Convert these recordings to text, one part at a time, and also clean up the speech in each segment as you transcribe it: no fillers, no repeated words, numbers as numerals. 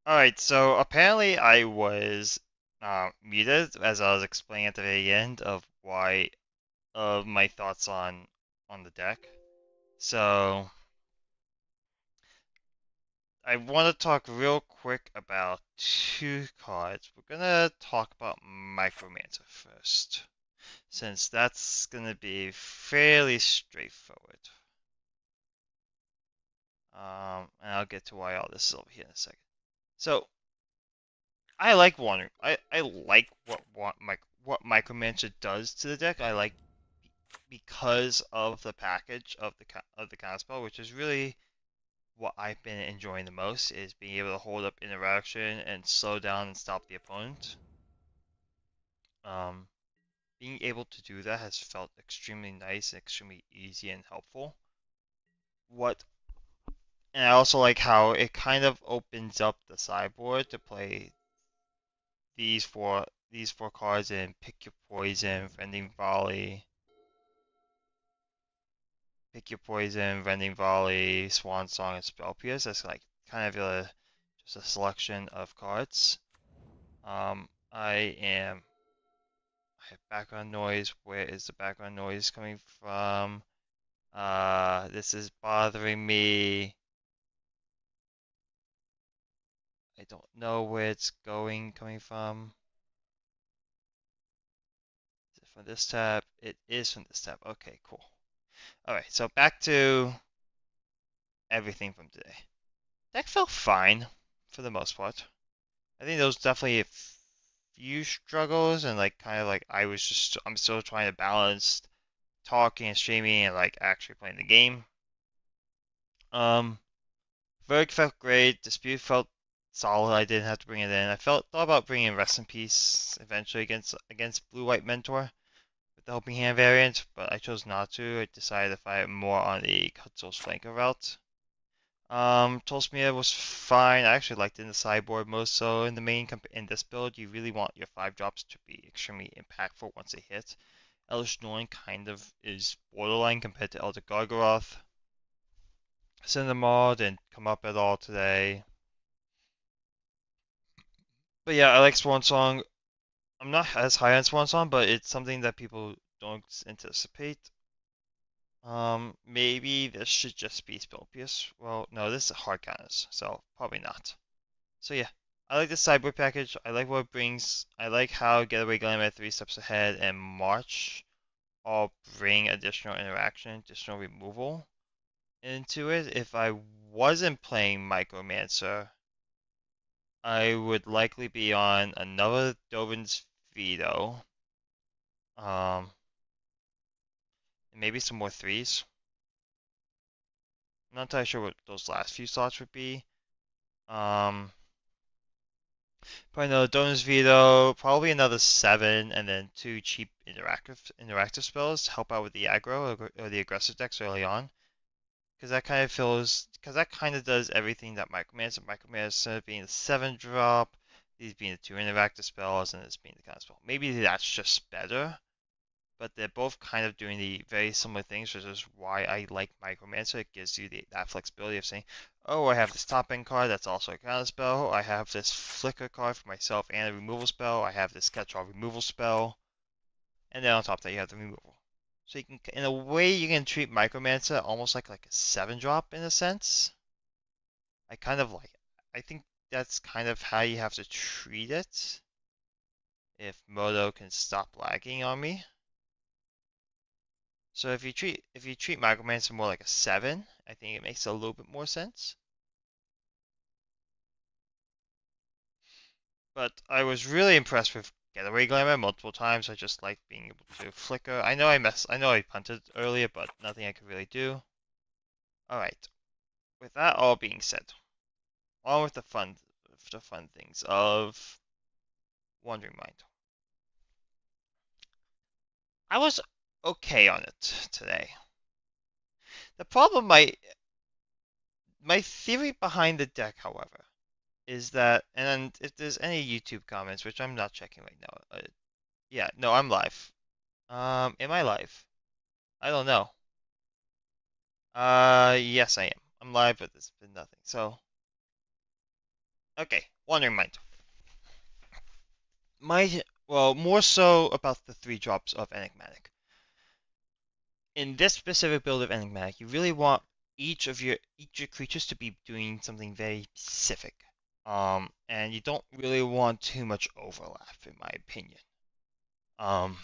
Alright, so apparently I was muted as I was explaining at the very end of why of my thoughts on the deck. So I want to talk real quick about two cards. We're gonna talk about Micromancer first, since that's gonna be fairly straightforward. And I'll get to why all this is over here in a second. So I like Wonder. I like what Micromancer does to the deck. I like because of the package of the counterspell, which is really what I've been enjoying the most, is being able to hold up interaction and slow down and stop the opponent. Um, Being able to do that has felt extremely nice, extremely easy and helpful. What and I also like how it kind of opens up the sideboard to play these four cards in Pick Your Poison, Rending Volley, Swan Song, and Spell Pierce. That's like kind of just a selection of cards. I am. I have background noise. Where is the background noise coming from? This is bothering me. I don't know where it's coming from. Is it from this tab? It is from this tab. Okay, cool. Alright, so back to everything from today. Deck felt fine for the most part. I think there was definitely a few struggles and like kind of like I'm still trying to balance talking and streaming and like actually playing the game. Um, Verdict felt great. Dispute felt solid. I didn't have to bring it in. Thought about bringing Rest in Peace eventually against Blue White Mentor with the Helping Hand variant, but I chose not to. I decided to fight more on the Cutzel's Flanker route. Tolsmia was fine. I actually liked it in the sideboard most so. In this build, you really want your 5 drops to be extremely impactful once they hit. Elder Norn kind of is borderline compared to Elder Gargaroth. Cinnamon didn't come up at all today. But yeah, I like Swan Song. I'm not as high on Swan Song, but it's something that people don't anticipate. Maybe this should just be Spellpierce. Well, no, this is hard counters, so probably not. So yeah, I like the sideboard package. I like what it brings. I like how Getaway Glamour 3 steps ahead and March all bring additional interaction, additional removal into it. If I wasn't playing Micromancer, I would likely be on another Dovin's Veto. Um, Maybe some more threes. I'm not entirely sure what those last few slots would be. Um, Probably another Dovin's Veto, probably another 7, and then 2 cheap interactive spells to help out with the aggro or the aggressive decks early on. Because that kind of does everything that Micromancer being the 7 drop, these being the 2 interactive spells, and this being the kind of spell. Maybe that's just better, but they're both kind of doing the very similar things, which is why I like Micromancer. It gives you that flexibility of saying, oh, I have this top end card that's also a counter spell. I have this flicker card for myself and a removal spell. I have this catch-all removal spell, and then on top of that you have the removal. So you can, in a way, you can treat Micromancer almost like a 7 drop in a sense. I kind of like it. I think that's kind of how you have to treat it. If Moto can stop lagging on me. So if you treat Micromancer more like a 7, I think it makes a little bit more sense. But I was really impressed with Getaway Glamour multiple times. I just like being able to flicker. I know I punted earlier, but nothing I could really do. Alright. With that all being said, on with the fun things of Wandering Mind. I was okay on it today. The problem my theory behind the deck, however, is that, and if there's any YouTube comments, which I'm not checking right now. Yeah, no, I'm live. Am I live? I don't know. Yes, I am. I'm live, but there's been nothing. So, Okay, Wandering Mind. Well, more so about the 3 drops of Enigmatic. In this specific build of Enigmatic, you really want each of your creatures to be doing something very specific. And you don't really want too much overlap, in my opinion. Um,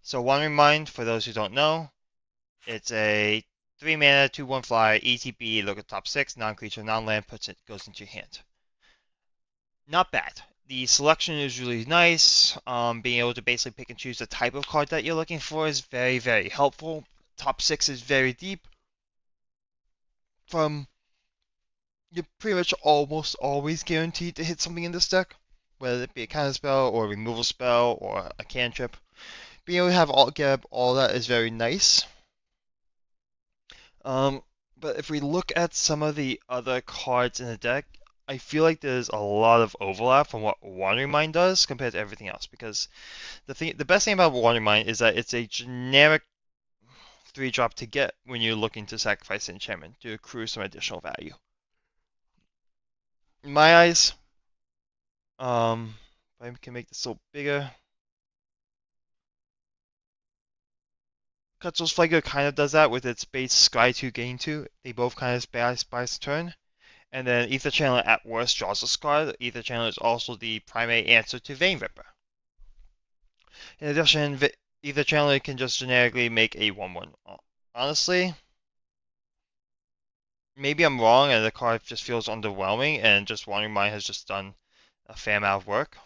so Wandering Mind, for those who don't know, it's a 3 mana, 2/1 flyer, ETB, look at top 6, non-creature, non-land, goes into your hand. Not bad. The selection is really nice. Being able to basically pick and choose the type of card that you're looking for is very, very helpful. Top 6 is very deep. From You're pretty much almost always guaranteed to hit something in this deck, whether it be a counter spell or a removal spell or a cantrip. Being able to have get all that is very nice. Um, but if we look at some of the other cards in the deck, I feel like there's a lot of overlap from what Wandering Mind does compared to everything else. Because the best thing about Wandering Mind is that it's a generic 3 drop to get when you're looking to sacrifice an enchantment to accrue some additional value. In my eyes, if I can make this a little bigger, Cutzel's Flaker kind of does that with its base Sky 2 Gain 2. They both kind of buys a turn. And then Ether Channeler at worst draws a card. Ether Channeler is also the primary answer to Vein Ripper. In addition, Ether Channeler can just generically make a 1/1. Honestly, maybe I'm wrong and the card just feels underwhelming and just Wandering Mind has just done a fair amount of work.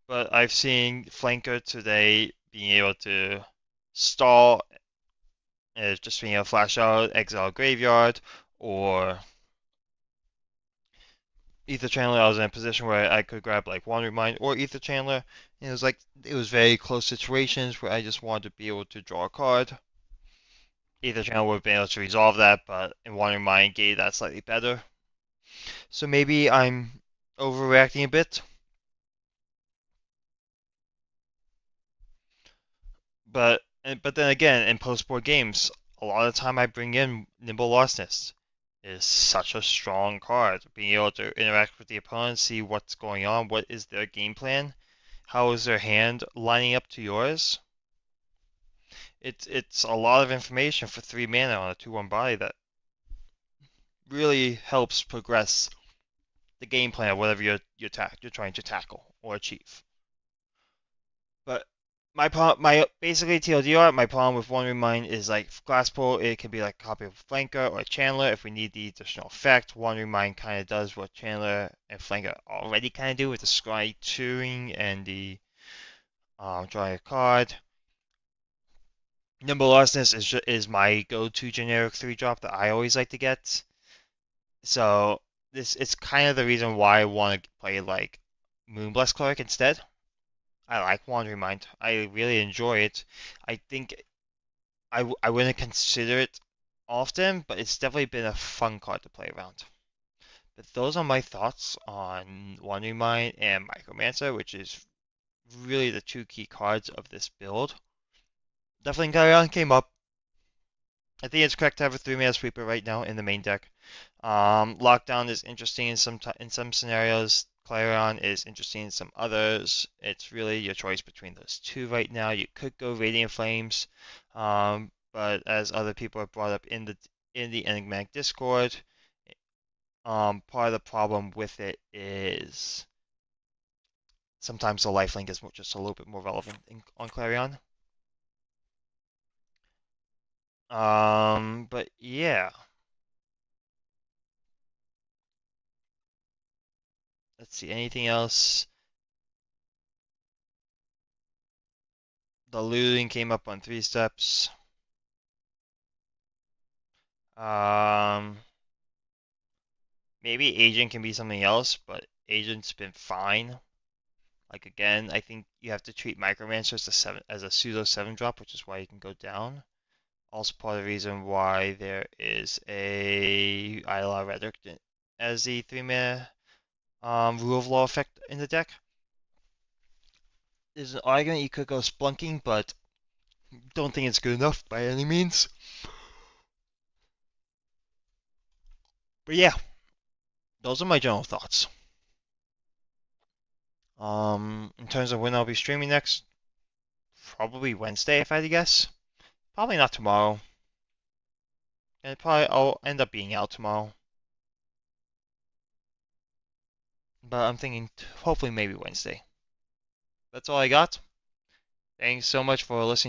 But I've seen Flanker today being able to stall, just being able to flash out, exile graveyard, or Ether Channeler. I was in a position where I could grab like Wandering Mind or Ether Channeler. And it was very close situations where I just wanted to be able to draw a card. Ether Channeler would have been able to resolve that, but in Wandering Mind gave that slightly better. So maybe I'm overreacting a bit. But then again, in post-board games, a lot of the time I bring in Nimble Larcenist. It is such a strong card. Being able to interact with the opponent, see what's going on, what is their game plan, how is their hand lining up to yours. It's a lot of information for 3 mana on a 2/1 body that really helps progress the game plan of whatever you're trying to tackle or achieve. But my basically TLDR, my problem with Wandering Mind is like Glasspool, it can be like a copy of Flanker or Chandler if we need the additional effect. Wandering Mind kind of does what Chandler and Flanker already kind of do with the Scry Turing and the drawing a card. Nimble Larcenist is my go-to generic 3 drop that I always like to get. So this it's kind of the reason why I want to play like Moonblast Cleric instead. I like Wandering Mind. I really enjoy it. I think I wouldn't consider it often, but it's definitely been a fun card to play around. But those are my thoughts on Wandering Mind and Micromancer, which is really the 2 key cards of this build. Definitely Galleon came up. I think it's correct to have a 3 mana sweeper right now in the main deck. Lockdown is interesting in some scenarios. Clarion is interesting in some others. It's really your choice between those 2 right now. You could go Radiant Flames, but as other people have brought up in the Enigmatic Discord, part of the problem with it is sometimes the lifelink is just a little bit more relevant on Clarion. But yeah. Let's see, anything else? The looting came up on 3 steps. Um, Maybe agent can be something else, but agent's been fine. Like again, I think you have to treat Micromancer as a pseudo 7 drop, which is why you can go down. Also part of the reason why there is a Isla Rhetoric as the 3 mana Rule of Law effect in the deck. There's an argument you could go Splunking, but don't think it's good enough by any means. But yeah, those are my general thoughts. In terms of when I'll be streaming next, probably Wednesday if I had to guess. Probably not tomorrow. And probably I'll end up being out tomorrow. But I'm thinking hopefully maybe Wednesday. That's all I got. Thanks so much for listening